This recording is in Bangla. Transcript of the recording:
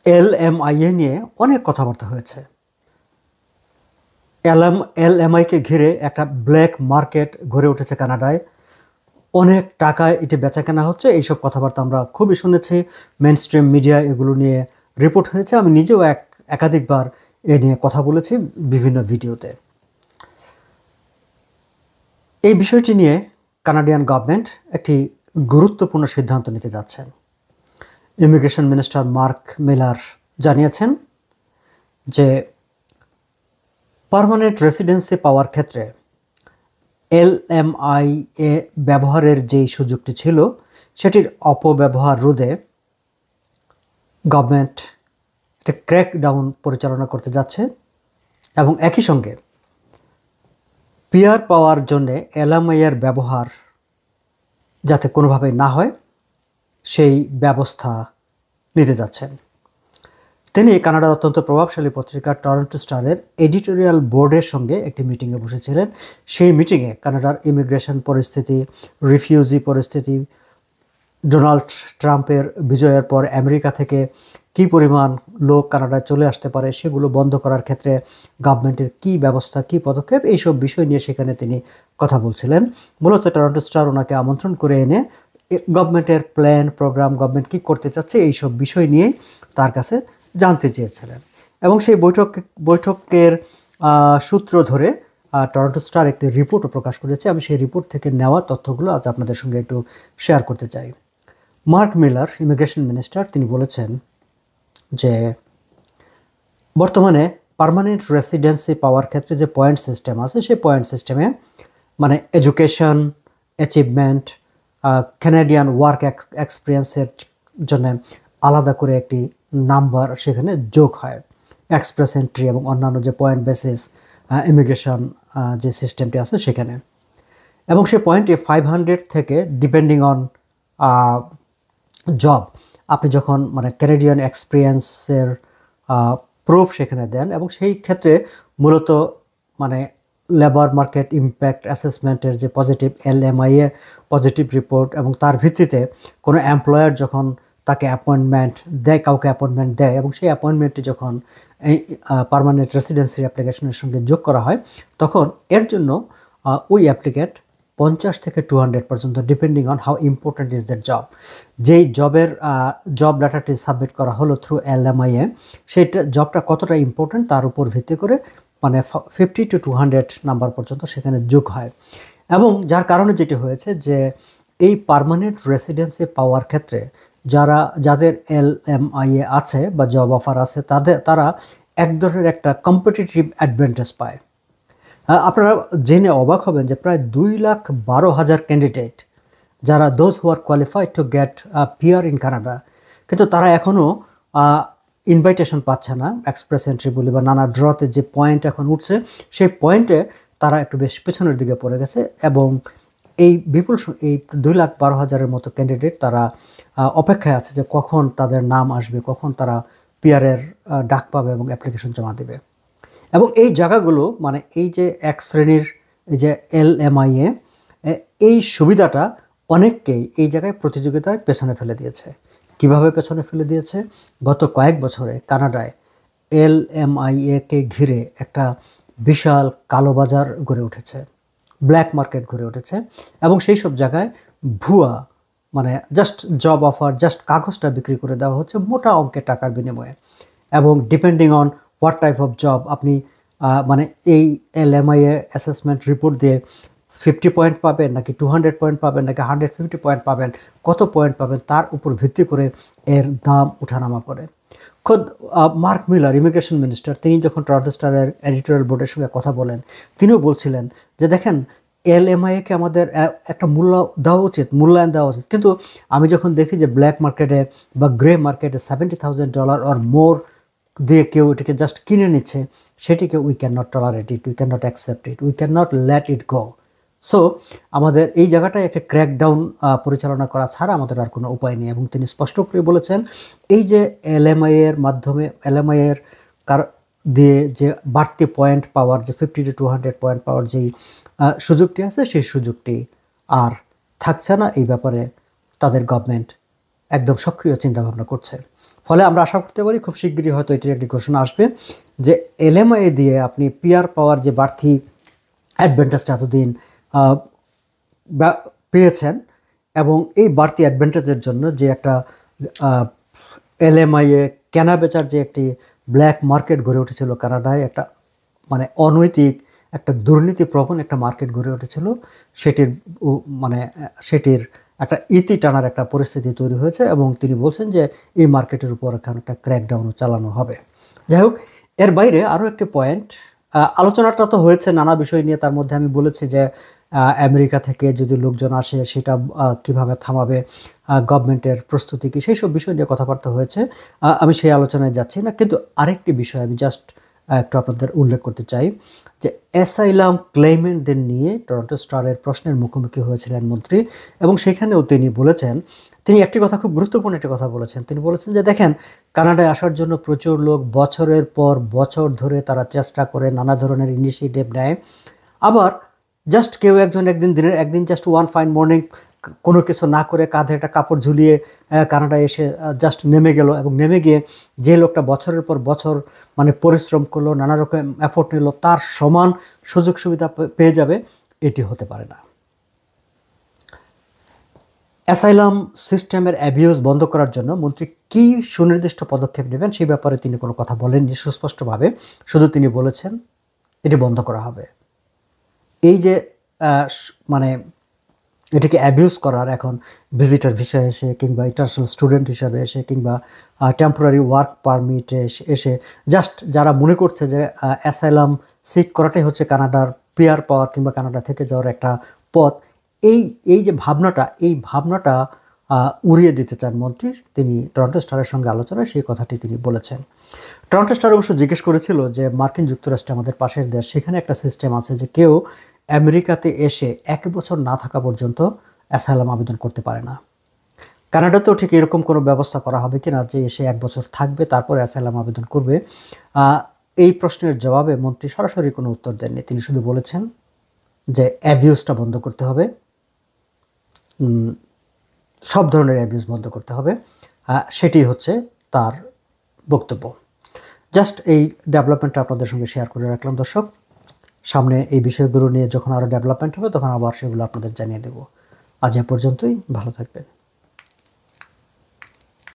এলএমআইএ নিয়ে অনেক কথাবার্তা হয়েছে। এলএমআইকে ঘিরে একটা ব্ল্যাক মার্কেট গড়ে উঠেছে কানাডায়। অনেক টাকায় এটি বেচাকেনা হচ্ছে, এইসব কথাবার্তা আমরা খুবই শুনেছি। মেন স্ট্রিম মিডিয়া এগুলো নিয়ে রিপোর্ট হয়েছে। আমি নিজেও একাধিকবার এ নিয়ে কথা বলেছি বিভিন্ন ভিডিওতে। এই বিষয়টি নিয়ে কানাডিয়ান গভর্নমেন্ট একটি গুরুত্বপূর্ণ সিদ্ধান্ত নিতে যাচ্ছেন। ইমিগ্রেশন মিনিস্টার মার্ক মিলার জানিয়েছেন যে পার্মানেন্ট রেসিডেন্সি পাওয়ার ক্ষেত্রে এলএমআইএ ব্যবহারের যেই সুযোগটি ছিল সেটির অপব্যবহার রোধে গভর্নমেন্ট একটা ক্র্যাকডাউন পরিচালনা করতে যাচ্ছে এবং একই সঙ্গে পিআর পাওয়ার জন্যে এলএমআইএর ব্যবহার যাতে কোনোভাবেই না হয় সেই ব্যবস্থা নিতে যাচ্ছেন। তিনি কানাডার অত্যন্ত প্রভাবশালী পত্রিকা টরন্টো স্টারের এডিটোরিয়াল বোর্ডের সঙ্গে একটি মিটিংয়ে বসেছিলেন। সেই মিটিংয়ে কানাডার ইমিগ্রেশন পরিস্থিতি, রিফিউজি পরিস্থিতি, ডোনাল্ড ট্রাম্পের বিজয়ের পর আমেরিকা থেকে কী পরিমাণ লোক কানাডায় চলে আসতে পারে, সেগুলো বন্ধ করার ক্ষেত্রে গভর্নমেন্টের কী ব্যবস্থা, কী পদক্ষেপ, এইসব বিষয় নিয়ে সেখানে তিনি কথা বলছিলেন। মূলত টরন্টো স্টার ওনাকে আমন্ত্রণ করে এনে গভর্নমেন্টের প্ল্যান প্রোগ্রাম, গভর্নমেন্ট কী করতে চাচ্ছে, এইসব বিষয় নিয়েই তার কাছে জানতে চেয়েছিলেন। এবং সেই বৈঠকের সূত্র ধরে টরন্টো স্টার একটি রিপোর্টও প্রকাশ করেছে। আমি সেই রিপোর্ট থেকে নেওয়া তথ্যগুলো আজ আপনাদের সঙ্গে একটু শেয়ার করতে চাই। মার্ক মিলার, ইমিগ্রেশন মিনিস্টার, তিনি বলেছেন যে বর্তমানে পার্মানেন্ট রেসিডেন্সি পাওয়ার ক্ষেত্রে যে পয়েন্ট সিস্টেম আছে, সেই পয়েন্ট সিস্টেমে মানে এডুকেশন, অ্যাচিভমেন্ট, ক্যানাডিয়ান ওয়ার্ক এক্সপিরিয়েন্সের জন্য আলাদা করে একটি নাম্বার সেখানে যোগ হয়। এক্সপ্রেস এন্ট্রি এবং অন্যান্য যে পয়েন্ট বেসিস ইমিগ্রেশন যে সিস্টেমটি আছে সেখানে, এবং সেই পয়েন্টে 500 থেকে ডিপেন্ডিং অন জব, আপনি যখন মানে ক্যানাডিয়ান এক্সপিরিয়েন্সের প্রুফ সেখানে দেন, এবং সেই ক্ষেত্রে মূলত মানে লেবার মার্কেট ইম্প্যাক্ট অ্যাসেসমেন্টের যে পজিটিভ এলএমআইএ পজিটিভ রিপোর্ট, এবং তার ভিত্তিতে কোনো এমপ্লয়ার যখন তাকে অ্যাপয়েন্টমেন্ট দেয়, কাউকে অ্যাপয়েন্টমেন্ট দেয়, এবং সেই অ্যাপয়েন্টমেন্টটি যখন এই পার্মানেন্ট রেসিডেন্সি অ্যাপ্লিকেশনের সঙ্গে যোগ করা হয়, তখন এর জন্য ওই অ্যাপ্লিকেন্ট 50 থেকে 200 পর্যন্ত, depending on how important is that job, যেই জবের জব ডাটাটি সাবমিট করা হলো থ্রু এলএমআইএ, সেইটা জবটা কতটা ইম্পর্ট্যান্ট তার উপর ভিত্তি করে মানে 50 to 200 নাম্বার পর্যন্ত সেখানে যোগ হয়। এবং যার কারণে যেটি হয়েছে যে এই পার্মানেন্ট রেসিডেন্সি পাওয়ার ক্ষেত্রে যাদের এলএমআইএ আছে বা জব অফার আছে, তারা এক ধরনের একটা কম্পিটিটিভ অ্যাডভান্টেজ পায়। আপনারা জেনে অবাক হবেন যে প্রায় 2,12,000 ক্যান্ডিডেট যারা those who are qualified to get PR in Canada, কিন্তু তারা এখনও ইনভাইটেশন পাচ্ছে না। এক্সপ্রেস এন্ট্রি বলি বা নানা ড্রতে যে পয়েন্ট এখন উঠছে, সেই পয়েন্টে তারা একটু বেশ পেছনের দিকে পড়ে গেছে। এবং এই এই 2,12,000-এর মতো ক্যান্ডিডেট তারা অপেক্ষায় আছে যে কখন তাদের নাম আসবে, কখন তারা পিআরের ডাক পাবে এবং অ্যাপ্লিকেশন জমা দেবে। এবং এই জায়গাগুলো মানে এই যে এক শ্রেণীর এই যে এলএমআইএ, এই সুবিধাটা অনেককেই এই জায়গায় প্রতিযোগিতায় পেছনে ফেলে দিয়েছে। কিভাবে পেছনে ফেলে দিয়েছে? গত কয়েক বছরে কানাডায় এলএমআইএকে ঘিরে একটা বিশাল কালোবাজার গড়ে উঠেছে, ব্ল্যাক মার্কেট গড়ে উঠেছে, এবং সেই সব জায়গায় ভুয়া মানে জাস্ট জব অফার, জাস্ট কাগজটা বিক্রি করে দেওয়া হচ্ছে মোটা অঙ্কের টাকার বিনিময়ে। এবং depending on what type of job, আপনি মানে এই এলএমআইএ অ্যাসেসমেন্ট রিপোর্ট দিয়ে 50 পয়েন্ট পাবেন, নাকি 200 পয়েন্ট পাবেন, নাকি 150 পয়েন্ট পাবেন, কত পয়েন্ট পাবেন, তার উপর ভিত্তি করে এর দাম উঠানামা করে। খোদ মার্ক মিলার, ইমিগ্রেশন মিনিস্টার, তিনি যখন টরন্টো স্টারের এডিটোরিয়াল বোর্ডের সঙ্গে কথা বলেন, তিনিও বলছিলেন যে দেখেন এলএমআইএকে আমাদের একটা মূল্যায়ন দেওয়া উচিত। কিন্তু আমি যখন দেখি যে ব্ল্যাক মার্কেটে বা গ্রে মার্কেটে $70,000 অর মোর দিয়ে কেউ এটাকে জাস্ট কিনে নিচ্ছে, সেটিকে we can not tolerate it, we can not accept it, we can not let it go. So আমাদের এই জায়গাটায় একটা ক্র্যাকডাউন পরিচালনা করা ছাড়া আমাদের আর কোনো উপায় নেই। এবং তিনি স্পষ্ট করে বলেছেন এই যে এলএমআইএর মাধ্যমে এলএমআইএর দিয়ে যে বাড়তি পয়েন্ট পাওয়ার, যে 50 to 200 পয়েন্ট পাওয়ার যেই সুযোগটি আছে, সেই সুযোগটি আর থাকছে না। এই ব্যাপারে তাদের গভর্নমেন্ট একদম সক্রিয় চিন্তাভাবনা করছে। ফলে আমরা আশা করতে পারি খুব শিগগিরই হয়তো এটির একটি ঘোষণা আসবে যে এলএমআই দিয়ে আপনি পিআর পাওয়ার যে বাড়তি অ্যাডভান্টেজটা এতদিন পেয়েছেন, এবং এই বাড়তি অ্যাডভান্টেজের জন্য যে একটা এলএমআইয়ে কেনা বেচার যে একটি ব্ল্যাক মার্কেট গড়ে উঠেছিল কানাডায়, একটা মানে অনৈতিক একটা দুর্নীতিপ্রবণ একটা মার্কেট গড়ে উঠেছিল, সেটির একটা ইতি টানার একটা পরিস্থিতি তৈরি হয়েছে, এবং তিনি বলছেন যে এই মার্কেটের উপর একটা ক্র্যাকডাউনও চালানো হবে। যাই হোক, এর বাইরে আরও একটি পয়েন্ট, আলোচনাটা তো হয়েছে নানা বিষয় নিয়ে, তার মধ্যে আমি বলেছি যে আমেরিকা থেকে যদি লোকজন আসে সেটা কিভাবে থামাবে, গভর্নমেন্টের প্রস্তুতি কী, সেই সব বিষয় নিয়ে কথাবার্তা হয়েছে। আমি সেই আলোচনায় যাচ্ছি না, কিন্তু আরেকটি বিষয় আমি জাস্ট একটু আপনাদের উল্লেখ করতে চাই যে অ্যাসাইলাম ক্লেইমেন্টদের নিয়ে টরন্টো স্টারের প্রশ্নের মুখোমুখি হয়েছিলেন মন্ত্রী, এবং সেখানেও তিনি বলেছেন, তিনি একটি কথা, খুব গুরুত্বপূর্ণ একটি কথা বলেছেন। তিনি বলেছেন যে দেখেন, কানাডায় আসার জন্য প্রচুর লোক বছরের পর বছর ধরে তারা চেষ্টা করে, নানা ধরনের ইনিশিয়েটিভ নেয়, আবার জাস্ট কেউ একজন দিনের একদিন জাস্ট ওয়ান ফাইন মর্নিং কোনো কিছু না করে কাঁধে একটা কাপড় ঝুলিয়ে কানাডায় এসে জাস্ট নেমে গেল, এবং নেমে গিয়ে যে লোকটা বছরের পর বছর মানে পরিশ্রম করলো, নানা রকম এফোর্ট নিল, তার সমান সুযোগ সুবিধা পেয়ে যাবে, এটি হতে পারে না। অ্যাসাইলাম সিস্টেমের অ্যাবিউজ বন্ধ করার জন্য মন্ত্রী কী সুনির্দিষ্ট পদক্ষেপ নেবেন সেই ব্যাপারে তিনি কোনো কথা বলেননি সুস্পষ্টভাবে, শুধু তিনি বলেছেন এটি বন্ধ করা হবে। এই যে মানে এটাকে অ্যাবিউজ করার, এখন ভিজিটার ভিসা এসে কিংবা ইন্টারন্যাশনাল স্টুডেন্ট হিসাবে এসে কিংবা টেম্পোরারি ওয়ার্ক পারমিটে এসে জাস্ট যারা মনে করছে যে অ্যাসাইলাম সিক করাটাই হচ্ছে কানাডার পিআর পাওয়ার কিংবা কানাডা থেকে যাওয়ার একটা পথ, এই যে ভাবনাটা উড়িয়ে দিতে চান মন্ত্রী। তিনি টরন্টো স্টারের সঙ্গে আলোচনায় সেই কথাটি তিনি বলেছেন। টরন্টো স্টার অবশ্য জিজ্ঞেস করেছিল যে মার্কিন যুক্তরাষ্ট্রে, আমাদের পাশের দেশ, সেখানে একটা সিস্টেম আছে যে কেউ আমেরিকাতে এসে 1 বছর না থাকা পর্যন্ত অ্যাসাইলাম আবেদন করতে পারে না। কানাডাতেও ঠিক এরকম কোনো ব্যবস্থা করা হবে কিনা যে এসে 1 বছর থাকবে তারপর অ্যাসাইলাম আবেদন করবে? এই প্রশ্নের জবাবে মন্ত্রী সরাসরি কোনো উত্তর দেননি। তিনি শুধু বলেছেন যে অ্যাবিউজটা বন্ধ করতে হবে, সব ধরনের অ্যাবিউজ বন্ধ করতে হবে, সেটি হচ্ছে তার বক্তব্য। জাস্ট এই ডেভেলপমেন্টটা আপনাদের সঙ্গে শেয়ার করে রাখলাম দর্শক। সামনে এই বিষয়গুলো নিয়ে যখন আরও ডেভেলপমেন্ট হবে তখন আবার সেগুলো আপনাদের জানিয়ে দেব। আজ এ পর্যন্তই, ভালো থাকবেন।